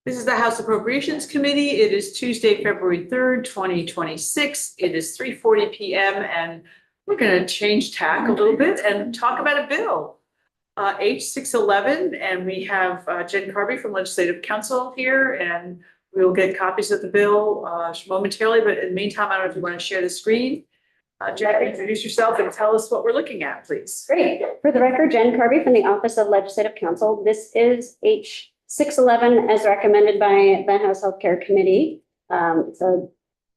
This is the House Appropriations Committee. It is Tuesday, February 3rd, 2026. It is 3:40 p.m. and we're going to change tack a little bit and talk about a bill, H611. And we have Jen Carby from Legislative Council here, and we'll get copies of the bill momentarily. But in the meantime, I don't know if you want to share the screen. Jen, introduce yourself and tell us what we're looking at, please. Great. For the record, Jen Carby from the Office of Legislative Counsel. This is H611 as recommended by the House Healthcare Committee. It's a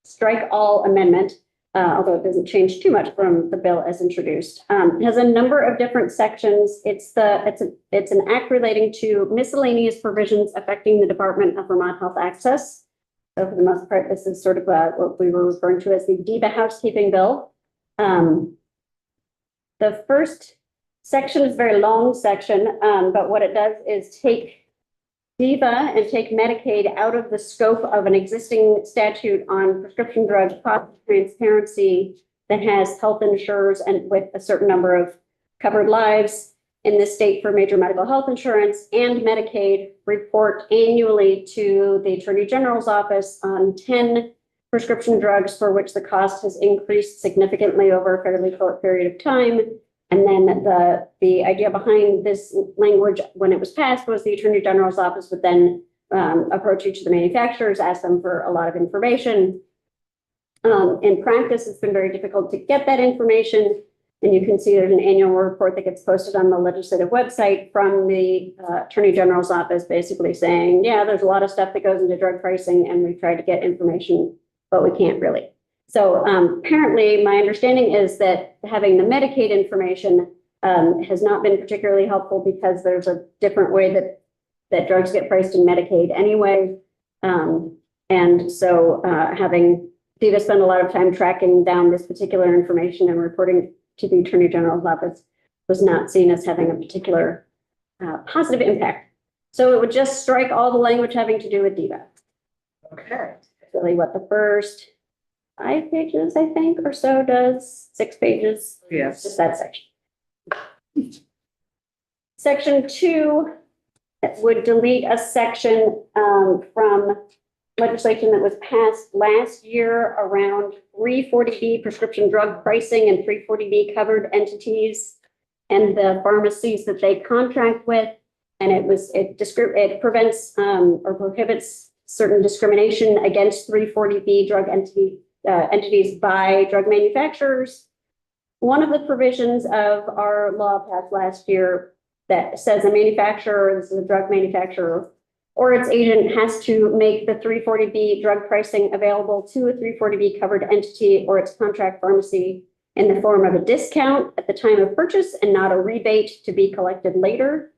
strike all amendment, although it doesn't change too much from the bill as introduced. It has a number of different sections. It's an act relating to miscellaneous provisions affecting the Department of Vermont Health Access. So for the most part, this is sort of what we were referring to as the DEVA housekeeping bill. The first section is a very long section, but what it does is take DEVA and take Medicaid out of the scope of an existing statute on prescription drug cost transparency that has health insurers and with a certain number of covered lives in this state for major medical health insurance, and Medicaid report annually to the Attorney General's office on 10 prescription drugs for which the cost has increased significantly over a fairly short period of time. And then the idea behind this language when it was passed was the Attorney General's office would then approach each of the manufacturers, ask them for a lot of information. In practice, it's been very difficult to get that information. And you can see there's an annual report that gets posted on the legislative website from the Attorney General's office, basically saying, yeah, there's a lot of stuff that goes into drug pricing and we try to get information, but we can't really. So apparently my understanding is that having the Medicaid information has not been particularly helpful because there's a different way that drugs get priced in Medicaid anyway. And so having DEVA spend a lot of time tracking down this particular information and reporting to the Attorney General's office was not seen as having a particular positive impact. So it would just strike all the language having to do with DEVA. Okay. That's really what the first 5 pages, I think, or so does. 6 pages. Yes. Just that section. Section 2 would delete a section from legislation that was passed last year around 340B prescription drug pricing and 340B covered entities and the pharmacies that they contract with. And it prevents or prohibits certain discrimination against 340B drug entities by drug manufacturers. One of the provisions of our law passed last year that says a manufacturer, this is a drug manufacturer, or its agent has to make the 340B drug pricing available to a 340B covered entity or its contract pharmacy in the form of a discount at the time of purchase and not a rebate to be collected later.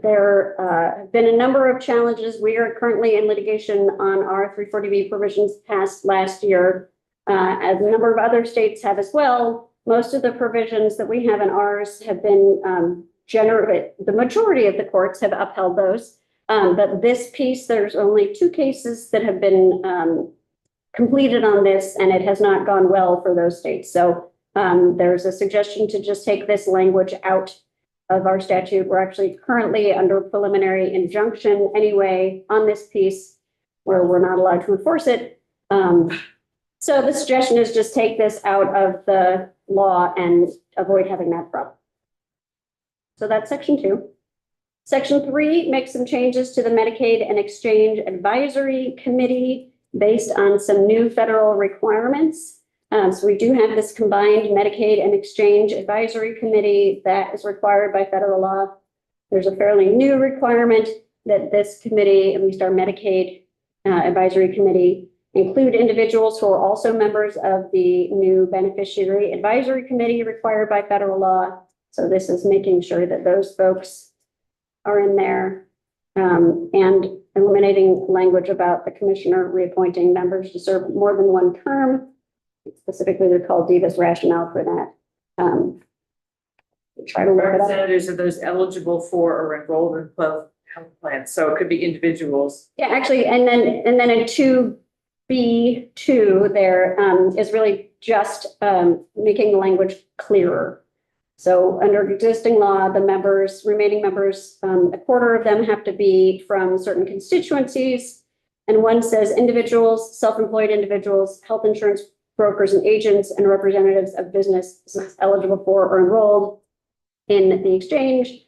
There have been a number of challenges. We are currently in litigation on our 340B provisions passed last year, as a number of other states have as well. Most of the provisions that we have in ours have been the majority of the courts have upheld those. But this piece, there's only 2 cases that have been completed on this, and it has not gone well for those states. So there's a suggestion to just take this language out of our statute. We're actually currently under preliminary injunction anyway on this piece where we're not allowed to enforce it. So the suggestion is just take this out of the law and avoid having that problem. So that's section 2. Section 3 makes some changes to the Medicaid and Exchange Advisory Committee based on some new federal requirements. So we do have this combined Medicaid and Exchange Advisory Committee that is required by federal law. There's a fairly new requirement that this committee, at least our Medicaid Advisory Committee, include individuals who are also members of the new Beneficiary Advisory Committee required by federal law. So this is making sure that those folks are in there, and eliminating language about the commissioner reappointing members to serve more than 1 term. Specifically, they're called DEVA's rationale for that. Try to look it up. Representatives of those eligible for or enrolled in health plans. So it could be individuals. Yeah, actually, and then in 2B2 there is really just making the language clearer. So under existing law, the remaining members, a quarter of them have to be from certain constituencies. And one says individuals, self-employed individuals, health insurance brokers and agents, and representatives of businesses eligible for or enrolled in the exchange.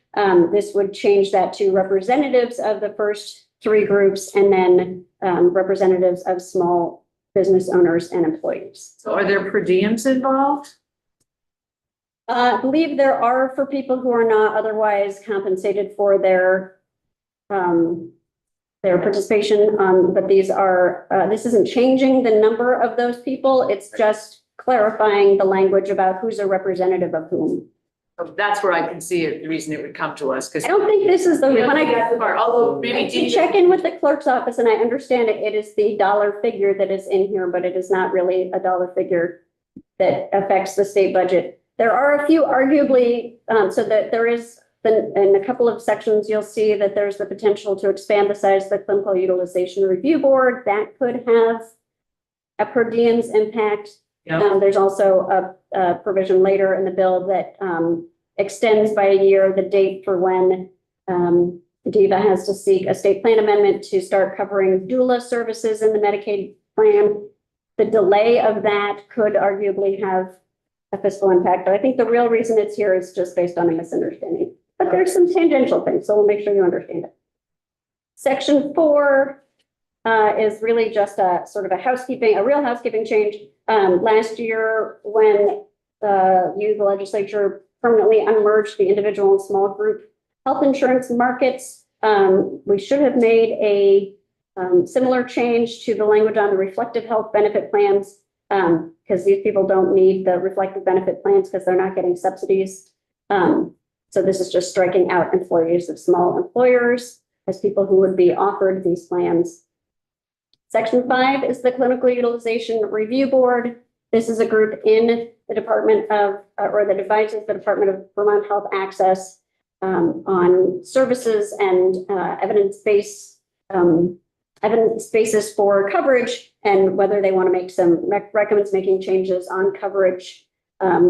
This would change that to representatives of the first three groups, and then representatives of small business owners and employees. So are there per diems involved? I believe there are for people who are not otherwise compensated for their participation, but this isn't changing the number of those people. It's just clarifying the language about who's a representative of whom. So that's where I can see it, the reason it would come to us, because. I don't think this is Although maybe. to check in with the clerk's office, and I understand it is the dollar figure that is in here, but it is not really a dollar figure that affects the state budget. There are a few arguably, so that there is, in a couple of sections, you'll see that there's the potential to expand the size of the Clinical Utilization Review Board. That could have a per diems impact. Yep. There's also a provision later in the bill that extends by a year the date for when DEVA has to seek a state plan amendment to start covering doula services in the Medicaid plan. The delay of that could arguably have a fiscal impact, but I think the real reason it's here is just based on a misunderstanding. But there's some tangential things, so we'll make sure you understand it. Section 4 is really just a sort of a real housekeeping change. Last year, when the legislature permanently unmerged the individual and small group health insurance markets, we should have made a similar change to the language on the reflective health benefit plans, because these people don't need the reflective benefit plans because they're not getting subsidies. So this is just striking out employees of small employers as people who would be offered these plans. Section 5 is the Clinical Utilization Review Board. This is a group in the Department of, or that advises the Department of Vermont Health Access on services and evidence basis for coverage, and whether they want to make some recommends making changes on coverage,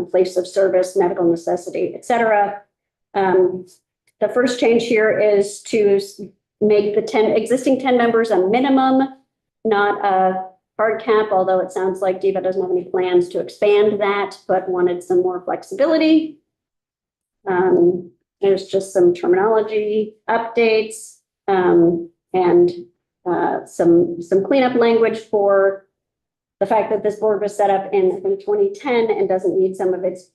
place of service, medical necessity, et cetera. The first change here is to make the existing 10 members a minimum, not a hard cap, although it sounds like DEVA doesn't have any plans to expand that, but wanted some more flexibility. There's just some terminology updates and some cleanup language for the fact that this board was set up in, I think, 2010 and doesn't need some of its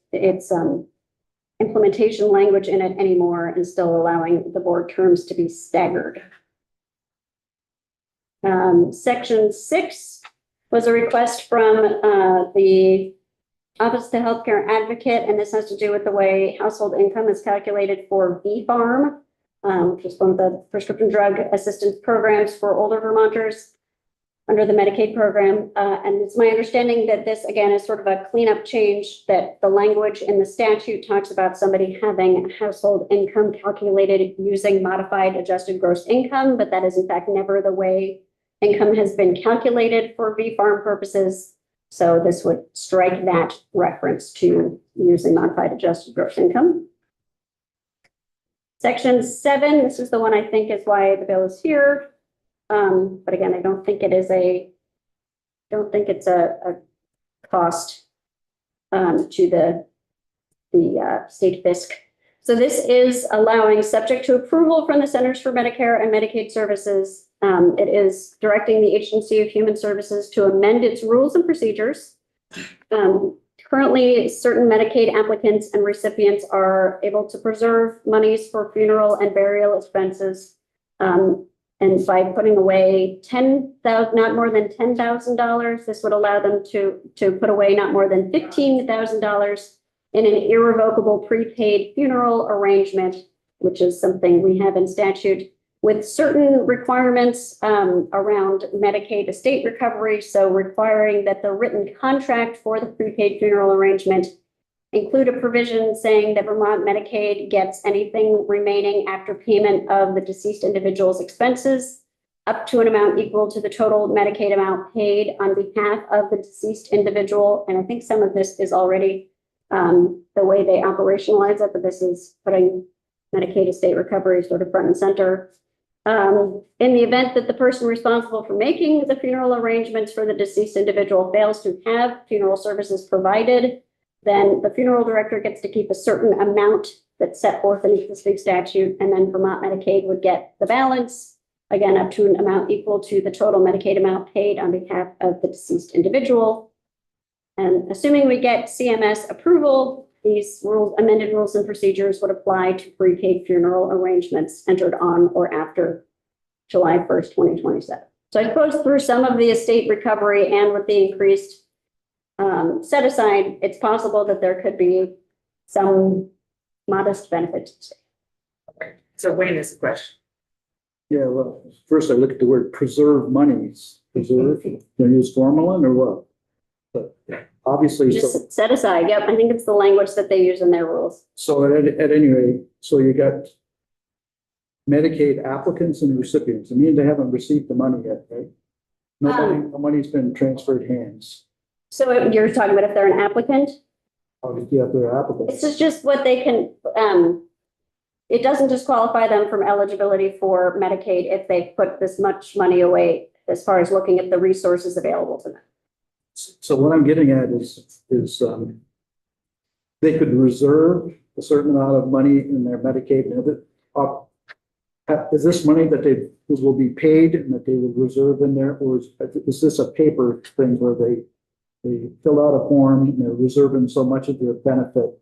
implementation language in it anymore, and still allowing the board terms to be staggered. Section 6 was a request from the Office of the Healthcare Advocate, and this has to do with the way household income is calculated for VFARM, which is one of the prescription drug assistance programs for older Vermonters under the Medicaid program. And it's my understanding that this, again, is sort of a cleanup change, that the language in the statute talks about somebody having household income calculated using modified adjusted gross income, but that is in fact never the way income has been calculated for VFARM purposes. So this would strike that reference to using modified adjusted gross income. Section 7, this is the one I think is why the bill is here. But again, I don't think it's a cost to the state fisc. So this is allowing, subject to approval from the Centers for Medicare and Medicaid Services, it is directing the Agency of Human Services to amend its rules and procedures. Currently, certain Medicaid applicants and recipients are able to preserve monies for funeral and burial expenses. And by putting away not more than $10,000, this would allow them to put away not more than $15,000 in an irrevocable prepaid funeral arrangement, which is something we have in statute, with certain requirements around Medicaid estate recovery. So requiring that the written contract for the prepaid funeral arrangement include a provision saying that Vermont Medicaid gets anything remaining after payment of the deceased individual's expenses up to an amount equal to the total Medicaid amount paid on behalf of the deceased individual. And I think some of this is already the way they operationalize it, but this is putting Medicaid estate recovery sort of front and center. In the event that the person responsible for making the funeral arrangements for the deceased individual fails to have funeral services provided, then the funeral director gets to keep a certain amount that's set forth in existing statute, and then Vermont Medicaid would get the balance, again, up to an amount equal to the total Medicaid amount paid on behalf of the deceased individual. And assuming we get CMS approval, these amended rules and procedures would apply to prepaid funeral arrangements entered on or after July 1st, 2027. So I suppose through some of the estate recovery and with the increased set aside, it's possible that there could be some modest benefit to the state. So Wayne is the question. Yeah, well, first I look at the word preserve monies. Preserve, they use formalin or what? But obviously, so, Just set aside, yep, I think it's the language that they use in their rules. so at any rate, so you got Medicaid applicants and recipients. I mean, they haven't received the money yet, right? The money's been transferred hands. So you're talking about if they're an applicant? Obviously, if they're applicants. This is just what they can, it doesn't disqualify them from eligibility for Medicaid if they put this much money away as far as looking at the resources available to them. So what I'm getting at is they could reserve a certain amount of money in their Medicaid. Is this money that they will be paid and that they will reserve in there, or is this a paper thing where they fill out a form and they're reserving so much of their benefit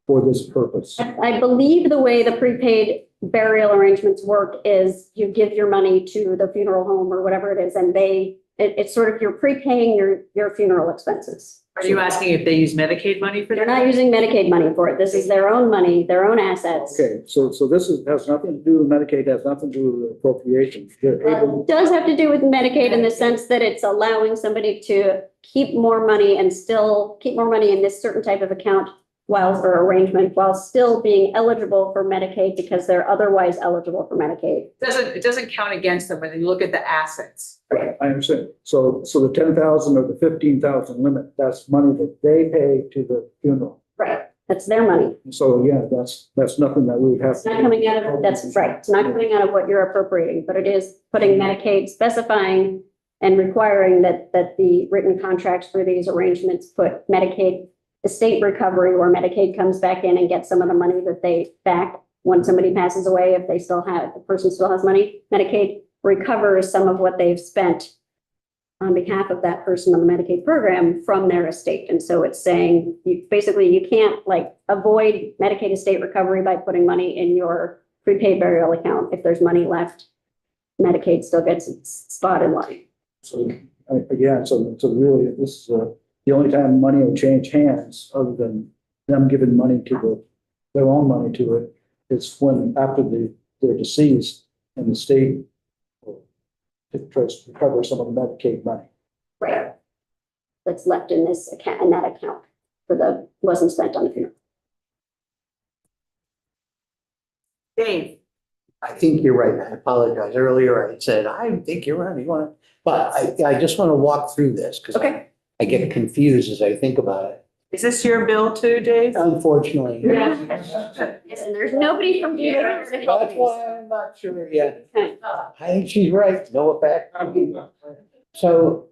for this purpose? I believe the way the prepaid burial arrangements work is you give your money to the funeral home or whatever it is, and it's sort of, you're prepaying your funeral expenses. Are you asking if they use Medicaid money for They're that? not using Medicaid money for it. This is their own money, their own assets. Okay, so this has nothing to do with Medicaid, has nothing to do with appropriations. It does have to do with Medicaid in the sense that it's allowing somebody to keep more money and still keep more money in this certain type of account or arrangement while still being eligible for Medicaid because they're otherwise eligible for Medicaid. It doesn't count against them when you look at the assets. Right, I understand. So the 10,000 or the 15,000 limit, that's money that they pay to the funeral. Right. That's their money. So yeah, that's nothing that we would have. It's not coming out of, that's right. It's not coming out of what you're appropriating, but it is putting Medicaid, specifying and requiring that the written contracts for these arrangements put Medicaid estate recovery, where Medicaid comes back in and gets some of the money that they back when somebody passes away. If the person still has money, Medicaid recovers some of what they've spent on behalf of that person on the Medicaid program from their estate. And so it's saying you can't avoid Medicaid estate recovery by putting money in your prepaid burial account. If there's money left, Medicaid still gets its spot in line. So again, so really, this is the only time money will change hands, other than them giving money to their own money to it, is when after they're deceased and the state tries to recover some of the Medicaid money. Right. That's left in this account, in that account wasn't spent on the funeral. Dave, I think you're right. I apologize. Earlier I said, I think you're right. But I just want to walk through this because Okay. I get confused as I think about it. is this your bill too, Dave? Unfortunately. Yes, and there's nobody from DOE here to help That's me. why I'm not sure yet. Okay. I think she's right. No effect. So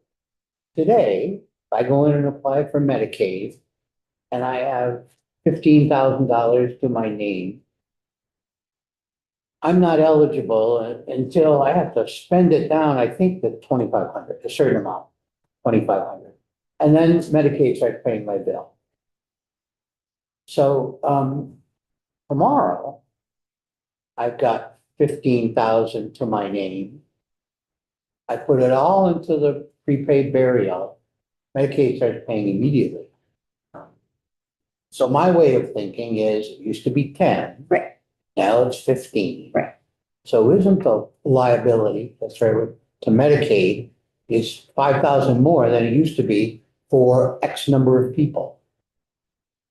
today, I go in and apply for Medicaid and I have $15,000 to my name. I'm not eligible until I have to spend it down, I think the 2,500, a certain amount, 2,500. And then Medicaid starts paying my bill. So tomorrow, I've got 15,000 to my name. I put it all into the prepaid burial. Medicaid starts paying immediately. So my way of thinking is it used to be 10. Right. Now it's 15. Right. So isn't the liability, that's right, to Medicaid is 5,000 more than it used to be for X number of people.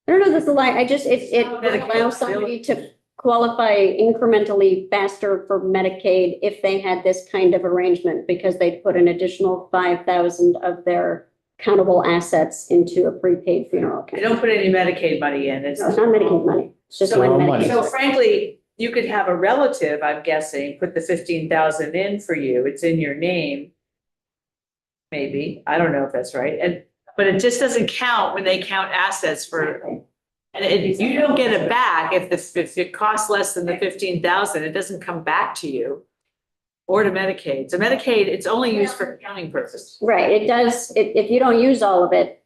I don't know if this is a lie. It allows somebody to qualify incrementally faster for Medicaid if they had this kind of arrangement because they put an additional 5,000 of their countable assets into a prepaid funeral They account. don't put any Medicaid money in. It's No, it's not Medicaid money. It's just So when no money. Medicaid. So frankly, you could have a relative, I'm guessing, put the 15,000 in for you. It's in your name. Maybe. I don't know if that's right. But it just doesn't count when they count assets for, and you don't get it back if it costs less than the 15,000, it doesn't come back to you or to Medicaid. So Medicaid, it's only used for accounting purposes. Right, it does, if you don't use all of it,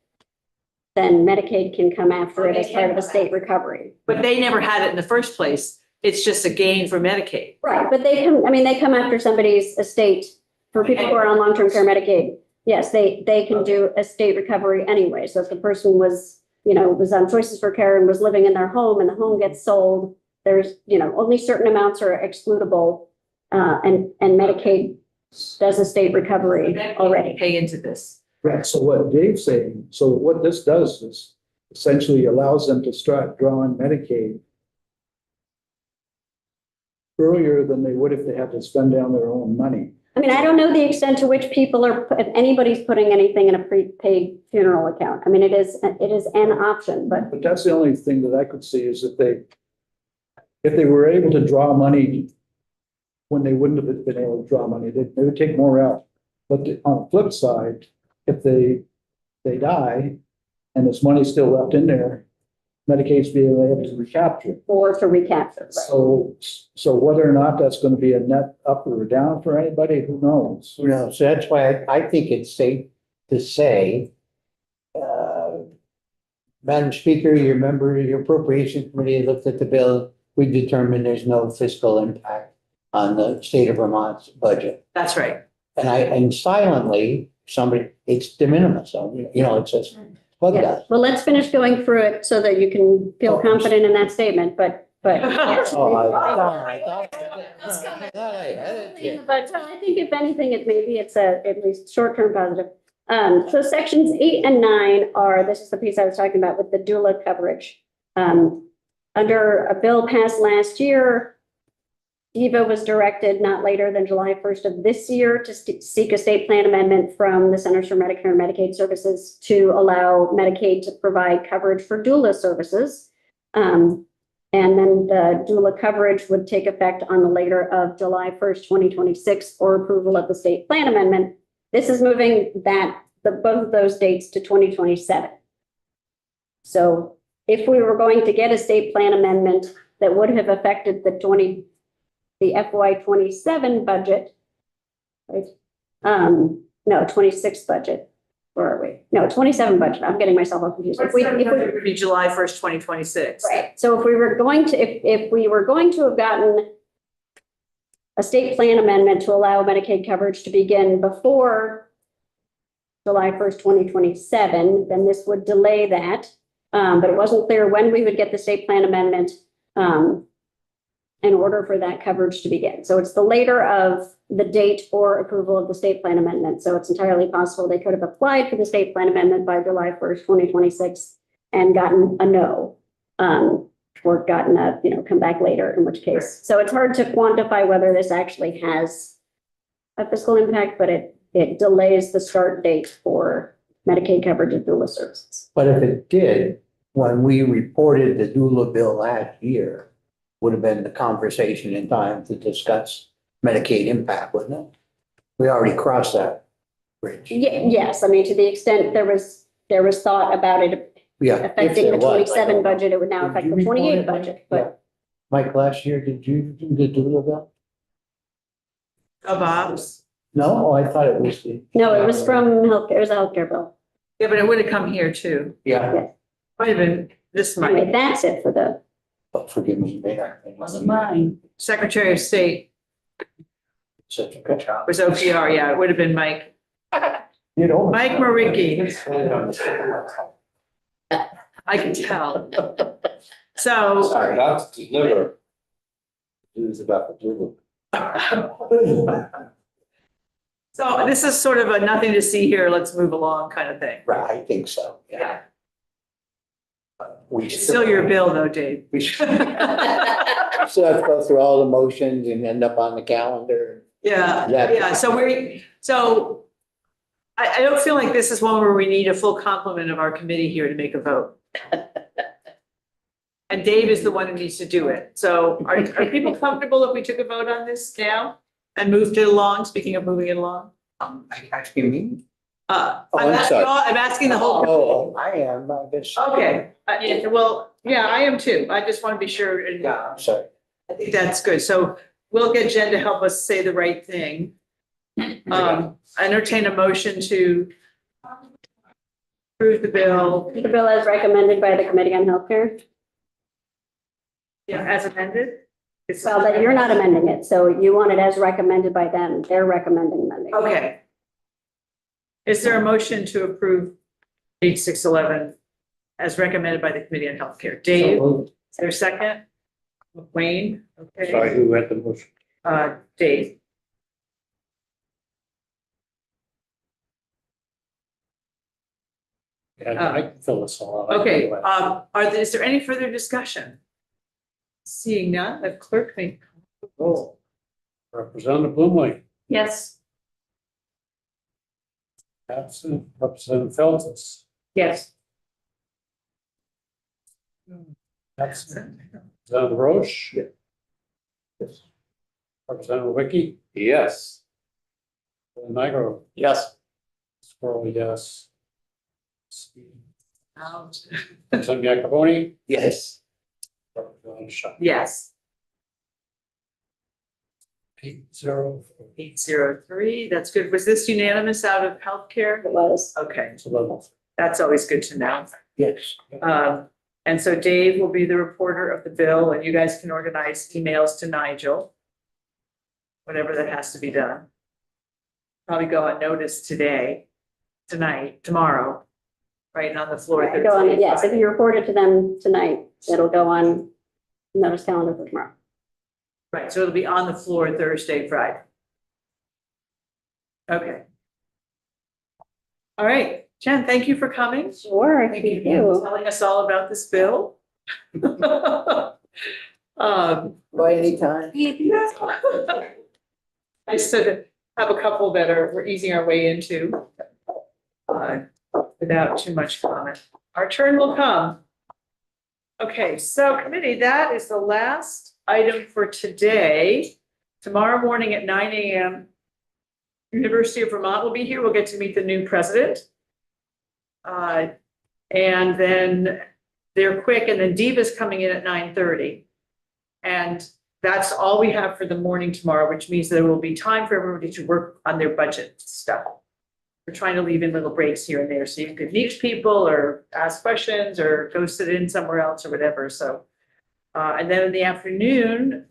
then Medicaid can come after it as part of a state recovery. But they never had it in the first place. It's just a gain for Medicaid. Right, but they come after somebody's estate, for people who are on long-term care Medicaid. Yes, they can do a state recovery anyway. So if the person was on Choices for Care and was living in their home and the home gets sold, there's, only certain amounts are excludable. And Medicaid does a state recovery already. Pay into this. Right, so what Dave's saying, so what this does is essentially allows them to start drawing Medicaid earlier than they would if they had to spend down their own money. I mean, I don't know the extent to which if anybody's putting anything in a prepaid funeral account. I mean, it is an option, but But that's the only thing that I could see is if they were able to draw money when they wouldn't have been able to draw money, they would take more out. But on the flip side, if they die and there's money still left in there, Medicaid's being able to recapture it. or to recapture. Right. So whether or not that's going to be a net up or down for anybody, who knows? So that's why I think it's safe to say, Madam Speaker, your member, your Appropriations Committee looked at the bill. We determined there's no fiscal impact on the state of Vermont's budget. That's right. And silently, it's de minimis. So, it says, fuck Yeah. that. Well, let's finish going through it so that you can feel confident in that statement, but. Oh, But I think if anything, it's at least short-term positive. So sections 8 and 9 this is the piece I was talking about with the doula coverage. Under a bill passed last year, DEVA was directed not later than July 1st of this year to seek a state plan amendment from the Centers for Medicare and Medicaid Services to allow Medicaid to provide coverage for doula services. And then the doula coverage would take effect on the later of July 1st, 2026, or approval of the state plan amendment. This is moving both of those dates to 2027. So if we were going to get a state plan amendment that would have affected the FY 27 budget, right? No, 26 budget. Where are we? No, 27 budget. I'm getting myself all confused. It would be July 1st, 2026. Right. So if we were going to have gotten a state plan amendment to allow Medicaid coverage to begin before July 1st, 2027, then this would delay that. But it wasn't clear when we would get the state plan amendment in order for that coverage to begin. So it's the later of the date or approval of the state plan amendment. So it's entirely possible they could have applied for the state plan amendment by July 1st, 2026 and gotten a no, or gotten a, come back later, in which case. So it's hard to quantify whether this actually has a fiscal impact, but it delays the start date for Medicaid coverage of doula services. But if it did, when we reported the doula bill last year, would have been the conversation in time to discuss Medicaid impact, wouldn't it? We already crossed that bridge. Yes, I mean, to the extent there was thought about it Yeah. affecting the 27 budget, it would now affect the 28 budget, but. Mike, last year, did you do the doula bill? Bob's. No, I thought it was No, it was from healthcare, it was a healthcare bill. Yeah, but it would have come here too. Yeah. Might have been this Anyway, month. that's it for the, But forgive me, Mayor. Mine. Secretary of State Such a good job. was OPR. Yeah, it would have been Mike. Mike Maricki. I can tell. So. Sorry, not to deliver. It was about the doula. So this is sort of a nothing to see here, let's move along kind of thing. Right, I think so, yeah. We It's still your bill though, Dave. We should. So have to go through all the motions and end up on the calendar. Yeah, That- yeah, so I don't feel like this is one where we need a full complement of our committee here to make a vote. And Dave is the one who needs to do it. So are people comfortable if we took a vote on this now and moved it along? Speaking of moving it along. Asking me? I'm I'm asking, sorry. I'm asking the whole. Oh, I am, I guess. Okay, well, yeah, I am too. I just want to be sure. And Yeah, I'm sorry. I think that's good. So we'll get Jen to help us say the right thing. Entertain a motion to approve the bill, The bill as recommended by the Committee on Healthcare. yeah, as amended. Well, that you're not amending it, so you want it as recommended by them. They're recommending amending. Okay. Is there a motion to approve H611 as recommended by the Committee on Healthcare? Dave, is there a second? Wayne, okay. Sorry, who had the motion? Dave, Yeah, I can fill this all out. okay, is there any further discussion? Seeing none, the clerk may call the roll. Representative Bloomley, Yes. absent, Representative Feltes, Yes. absent, Representative Roche. Yes. Representative Wiki, Yes. Nigro, Yes. Squirrel, yes. Out. Representative Yakavoni, Yes. Representative Shaw. Yes, 8-0. 803, that's good. Was this unanimous out of healthcare? It was. Okay, So that's always good to know. Yes. And so Dave will be the reporter of the bill, and you guys can organize emails to Nigel. Whatever that has to be done. Probably go on notice today, tonight, tomorrow, right, and on the floor. Right, go on it. Yes, if you report it to them tonight, it'll go on notice calendar for tomorrow. Right, so it'll be on the floor Thursday, Friday. Okay. All right, Jen, thank you for coming. Sure, Thank thank you you. for telling us all about this bill. By any time. I still have a couple that we're easing our way into without too much comment. Our turn will come. Okay, so committee, that is the last item for today. Tomorrow morning at 9 a.m. University of Vermont will be here. We'll get to meet the new president. And then they're quick, and then Diva's coming in at 9:30. And that's all we have for the morning tomorrow, which means there will be time for everybody to work on their budget stuff. We're trying to leave in little breaks here and there, so you could meet people or ask questions or go sit in somewhere else or whatever, so. And then in the afternoon,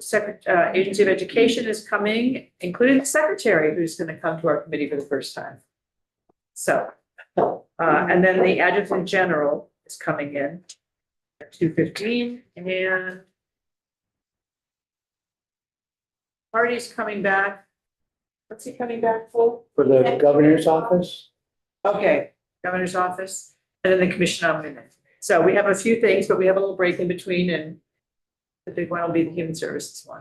Agency of Education is coming, including the secretary, who's gonna come to our committee for the first time. So, and then the adjutant general is coming in at 2:15, and Marty's coming back. What's he coming back for? For the governor's office? Okay, governor's office, and then the commission on women. So we have a few things, but we have a little break in between, and the big one will be the human services one.